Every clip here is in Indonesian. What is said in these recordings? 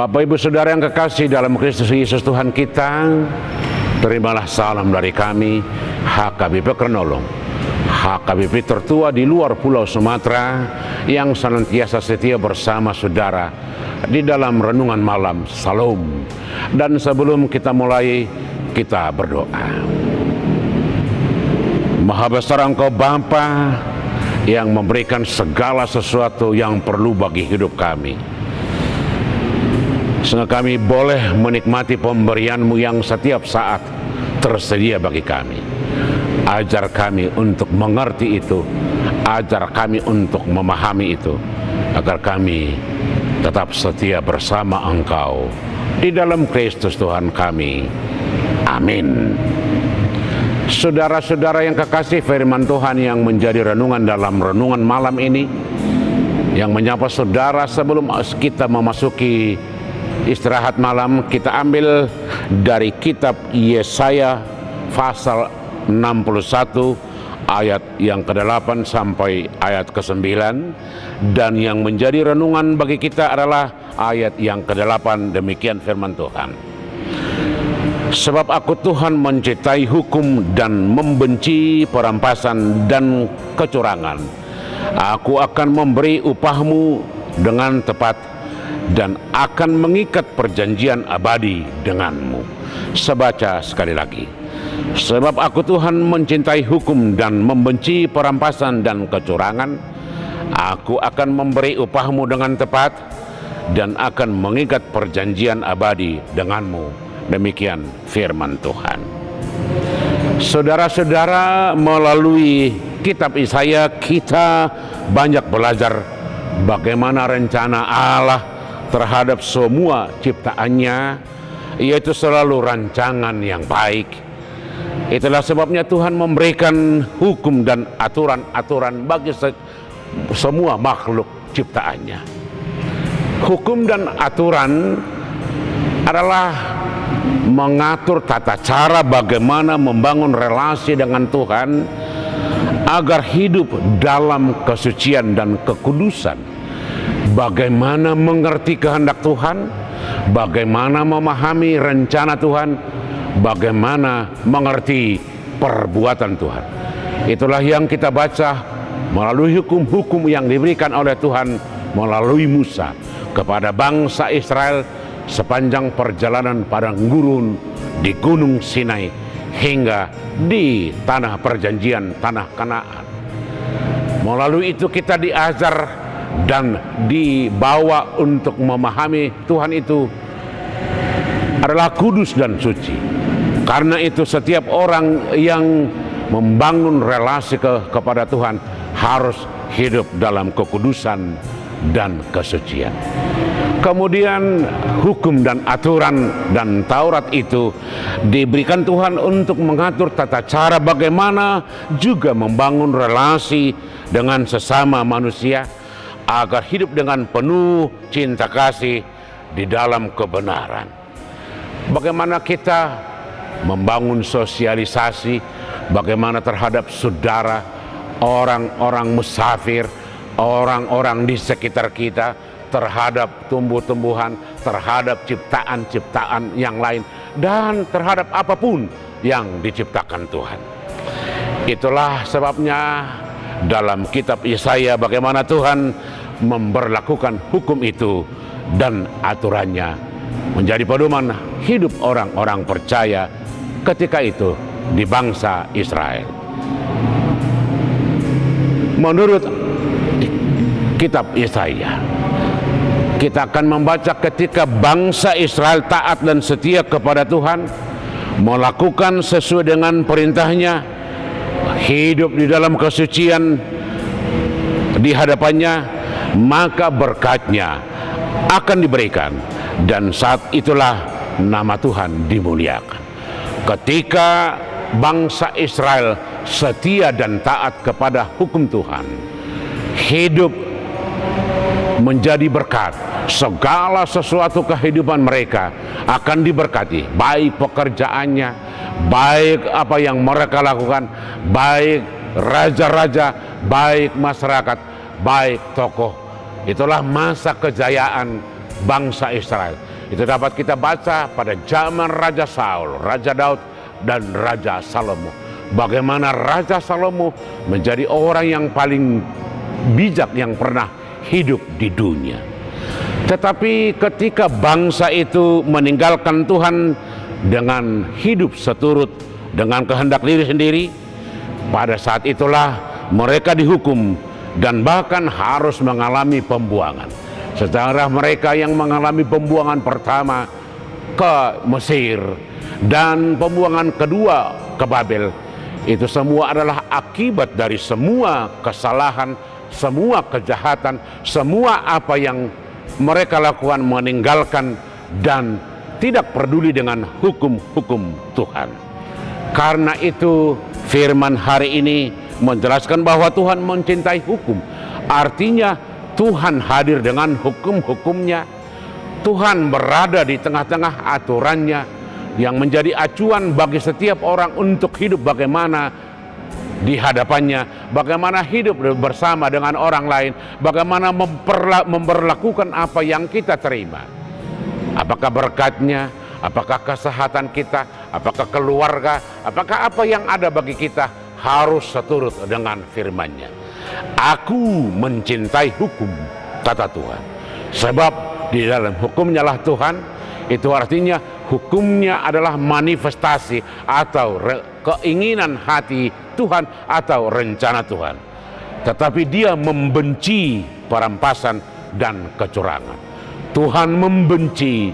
Bapak Ibu Saudara yang kekasih dalam Kristus Yesus Tuhan kita, terimalah salam dari kami, HKBP Kernolong, HKBP tertua di luar Pulau Sumatera yang senantiasa setia bersama saudara di dalam renungan malam Salam. Dan sebelum kita mulai, kita berdoa. Maha besar Engkau Bapa yang memberikan segala sesuatu yang perlu bagi hidup kami, sehingga kami boleh menikmati pemberian-Mu yang setiap saat tersedia bagi kami. Ajar kami untuk mengerti itu, ajar kami untuk memahami itu, agar kami tetap setia bersama Engkau di dalam Kristus Tuhan kami. Amin. Saudara-saudara yang kekasih, firman Tuhan yang menjadi renungan dalam renungan malam ini, yang menyapa saudara sebelum kita memasuki istirahat malam, kita ambil dari kitab Yesaya pasal 61 ayat yang ke-8 sampai ayat ke-9, dan yang menjadi renungan bagi kita adalah ayat yang ke-8. Demikian firman Tuhan. Sebab aku Tuhan mencintai hukum dan membenci perampasan dan kecurangan. Aku akan memberi upahmu dengan tepat dan akan mengikat perjanjian abadi denganmu. Sebaca sekali lagi. Sebab aku Tuhan mencintai hukum dan membenci perampasan dan kecurangan. Aku akan memberi upahmu dengan tepat dan akan mengikat perjanjian abadi denganmu. Demikian firman Tuhan. Saudara-saudara, melalui kitab Yesaya kita banyak belajar bagaimana rencana Allah terhadap semua ciptaannya, yaitu selalu rancangan yang baik. Itulah sebabnya Tuhan memberikan hukum dan aturan-aturan bagi semua makhluk ciptaannya. Hukum dan aturan adalah mengatur tata cara bagaimana membangun relasi dengan Tuhan agar hidup dalam kesucian dan kekudusan. Bagaimana mengerti kehendak Tuhan, bagaimana memahami rencana Tuhan, bagaimana mengerti perbuatan Tuhan. Itulah yang kita baca melalui hukum-hukum yang diberikan oleh Tuhan melalui Musa kepada bangsa Israel sepanjang perjalanan padang gurun di Gunung Sinai hingga di tanah perjanjian, tanah Kanaan. Melalui itu kita diajar dan dibawa untuk memahami Tuhan itu adalah kudus dan suci. Karena itu setiap orang yang membangun relasi kepada Tuhan harus hidup dalam kekudusan dan kesucian. Kemudian hukum dan aturan dan Taurat itu diberikan Tuhan untuk mengatur tata cara bagaimana juga membangun relasi dengan sesama manusia agar hidup dengan penuh cinta kasih di dalam kebenaran. Bagaimana kita membangun sosialisasi, bagaimana terhadap saudara, orang-orang musafir, orang-orang di sekitar kita, terhadap tumbuh-tumbuhan, terhadap ciptaan-ciptaan yang lain, dan terhadap apapun yang diciptakan Tuhan. Itulah sebabnya dalam kitab Yesaya bagaimana Tuhan memberlakukan hukum itu dan aturannya menjadi pedoman hidup orang-orang percaya ketika itu di bangsa Israel. Menurut kitab Yesaya, kita akan membaca ketika bangsa Israel taat dan setia kepada Tuhan, melakukan sesuai dengan perintahnya, hidup di dalam kesucian di hadapannya, maka berkatnya akan diberikan, dan saat itulah nama Tuhan dimuliakan. Ketika bangsa Israel setia dan taat kepada hukum Tuhan, hidup menjadi berkat. Segala sesuatu kehidupan mereka akan diberkati, baik pekerjaannya, baik apa yang mereka lakukan, baik raja-raja, baik masyarakat, baik tokoh. Itulah masa kejayaan bangsa Israel. itu dapat kita baca pada zaman Raja Saul, Raja Daud, dan Raja Salomo. Bagaimana Raja Salomo menjadi orang yang paling bijak yang pernah hidup di dunia. Tetapi ketika bangsa itu meninggalkan Tuhan dengan hidup seturut dengan kehendak diri sendiri, pada saat itulah mereka dihukum dan bahkan harus mengalami pembuangan. Sejarah mereka yang mengalami pembuangan pertama ke Mesir dan pembuangan kedua ke Babel, itu semua adalah akibat dari semua kesalahan, semua kejahatan, semua apa yang mereka lakukan, meninggalkan dan tidak peduli dengan hukum-hukum Tuhan. Karena itu firman hari ini menjelaskan bahwa Tuhan mencintai hukum. Artinya Tuhan hadir dengan hukum-hukumnya. Tuhan berada di tengah-tengah aturannya yang menjadi acuan bagi setiap orang untuk hidup bagaimana di hadapannya, bagaimana hidup bersama dengan orang lain, bagaimana memperlakukan apa yang kita terima. Apakah berkatnya, apakah kesehatan kita, apakah keluarga, apakah apa yang ada bagi kita harus seturut dengan firman-Nya. Aku mencintai hukum, kata Tuhan, sebab di dalam hukumnya lah Tuhan. Itu artinya hukumnya adalah manifestasi atau keinginan hati Tuhan atau rencana Tuhan. Tetapi dia membenci perampasan dan kecurangan. Tuhan membenci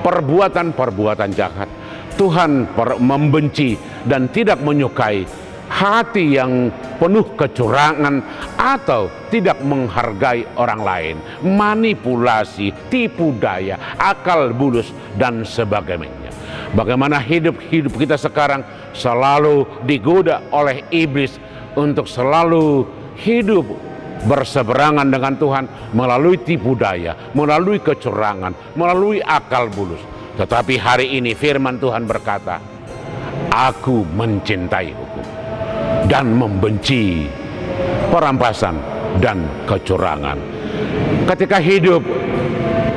perbuatan-perbuatan jahat. Tuhan membenci dan tidak menyukai hati yang penuh kecurangan atau tidak menghargai orang lain, manipulasi, tipu daya, akal bulus dan sebagainya. Bagaimana hidup kita sekarang selalu digoda oleh iblis untuk selalu hidup berseberangan dengan Tuhan melalui tipu daya, melalui kecurangan, melalui akal bulus. Tetapi hari ini firman Tuhan berkata, aku mencintai hukum dan membenci perampasan dan kecurangan. Ketika hidup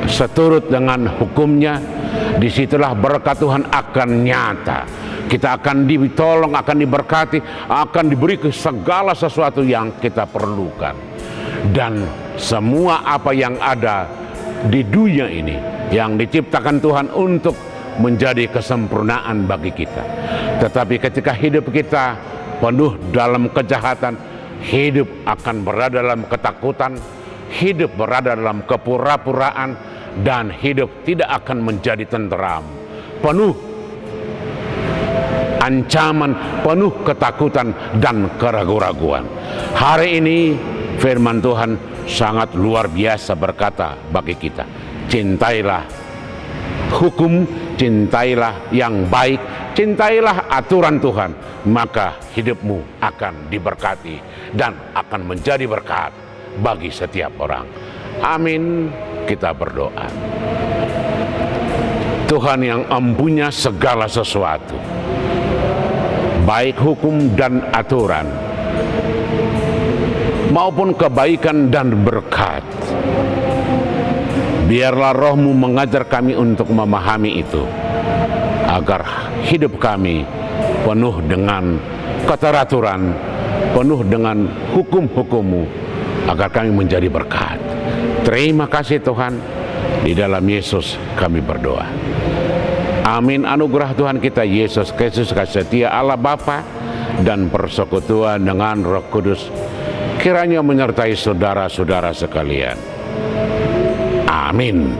seturut dengan hukumnya, disitulah berkat Tuhan akan nyata. Kita akan ditolong, akan diberkati, akan diberi segala sesuatu yang kita perlukan. Dan semua apa yang ada di dunia ini yang diciptakan Tuhan untuk menjadi kesempurnaan bagi kita. Tetapi ketika hidup kita penuh dalam kejahatan, hidup akan berada dalam ketakutan, hidup berada dalam kepura-puraan, dan hidup tidak akan menjadi tenteram, penuh ancaman, penuh ketakutan dan keraguan-raguan. Hari ini firman Tuhan sangat luar biasa berkata bagi kita, cintailah hukum, cintailah yang baik, cintailah aturan Tuhan, maka hidupmu akan diberkati dan akan menjadi berkat bagi setiap orang. Amin. Kita berdoa. Tuhan yang mempunyai segala sesuatu, baik hukum dan aturan maupun kebaikan dan berkat, biarlah Roh-Mu mengajar kami untuk memahami itu, agar hidup kami penuh dengan keteraturan, penuh dengan hukum-hukum-Mu, agar kami menjadi berkat. Terima kasih Tuhan, di dalam Yesus kami berdoa. Amin. Anugerah Tuhan kita Yesus Kristus, kasih setia Allah Bapa dan persekutuan dengan Roh Kudus kiranya menyertai saudara-saudara sekalian. Amin.